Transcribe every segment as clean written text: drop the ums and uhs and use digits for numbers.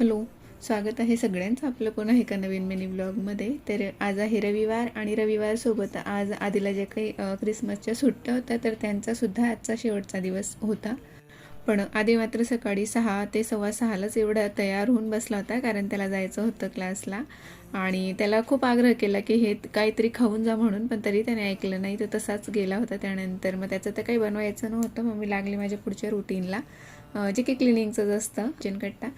Hello, स्वागत आहे सगळ्यांचं आपलं पुन्हा एका नवीन मिनी ब्लॉगमध्ये. तर आज आहे रविवार आणि रविवारसोबत आज आधीला जे काही क्रिसमसच्या सुट्ट्या होत्या तर त्यांचासुद्धा आजचा शेवटचा दिवस होता. पण आधी मात्र सकाळी 6 ते 6:15लाच एवढा तयार होऊन बसला होता, कारण त्याला जायचं होतं क्लासला. आणि त्याला खूप आग्रह केला की हे काहीतरी खाऊन जा म्हणून, पण तरी त्याने ऐकलं नाही. तर तसाच गेला होता. त्यानंतर मग त्याचं तर काही बनवायचं नव्हतं. मग मी लागली माझ्या पुढच्या रुटीनला, जे की क्लिनिंगचंच असतं किचनकट्टा.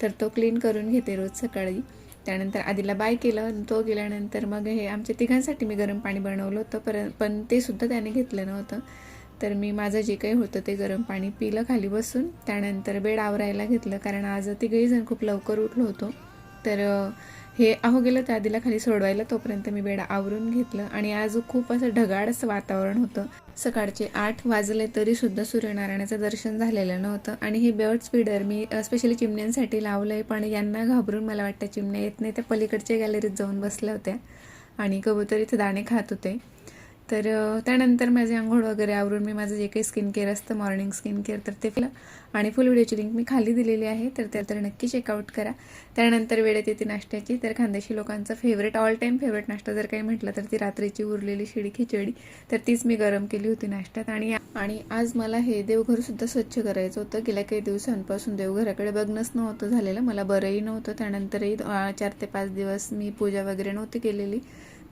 तर तो क्लीन करून घेते रोज सकाळी. त्यानंतर आधीला बाय केलं. तो गेल्यानंतर मग हे आमच्या तिघांसाठी मी गरम पाणी बनवलं होतं, पण ते सुद्धा त्याने घेतलं नव्हतं. तर मी माझं जे काही होतं ते गरम पाणी पिलं खाली बसून. त्यानंतर बेड आवरायला घेतलं, कारण आज तिघहीजण खूप लवकर उठलो होतो. तर हे गेलं त्या आधीला खाली सोडवायला, तोपर्यंत मी बेड आवरून घेतलं. आणि आज खूप असं ढगाळ असं वातावरण होतं. सकाळचे 8 वाजले तरीसुद्धा सूर्यनारायणाचं दर्शन झालेलं नव्हतं. आणि हे बर्ड स्पीडर मी स्पेशली चिमण्यांसाठी लावलं आहे, पण यांना घाबरून मला वाटतं चिमण्या येत नाही. त्या पलीकडच्या गॅलरीत जाऊन बसल्या होत्या आणि कबूतर इथे दाणे खात होते. तर त्यानंतर माझे आंघोळ वगैरे आवरून मी माझं जे काही स्किन केअर असतं, मॉर्निंग स्किन केअर, तर ते केलं. आणि फुल व्हिडिओची लिंक मी खाली दिलेली आहे, तर नक्की चेकआउट करा. त्यानंतर वेळेत येते नाश्त्याची. तर खानदेशी लोकांचा फेवरेट, ऑल टाईम फेवरेट नाश्ता जर काही म्हटलं तर ती रात्रीची उरलेली शिळी खिचडी. तर तीच मी गरम केली होती नाश्त्यात. आणि आज मला हे देवघरसुद्धा स्वच्छ करायचं होतं. गेल्या काही दिवसांपासून देवघराकडे बघणंच नव्हतं झालेलं. मला बरंही नव्हतं. त्यानंतरही 4 ते 5 दिवस मी पूजा वगैरे नव्हती केलेली.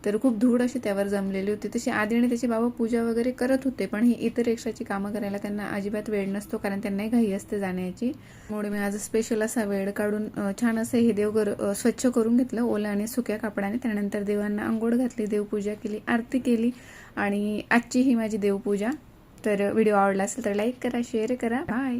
तर खूप धूळ अशी त्यावर जमलेली होती. तशी आधी आणि त्याचे बाबा पूजा वगैरे करत होते, पण ही इतर एक्स्ट्राची कामं करायला त्यांना अजिबात वेळ नसतो, कारण त्यांनाही घाई असते जाण्याची. त्यामुळे मी आज स्पेशल असा वेळ काढून छान असं हे देवघर स्वच्छ करून घेतलं ओल्या आणि सुक्या कापडाने. त्यानंतर देवांना अंघोळ घातली, देवपूजा केली, आरती केली. आणि आजची ही माझी देवपूजा. तर व्हिडिओ आवडला असेल तर लाईक करा, शेअर करा. बाय.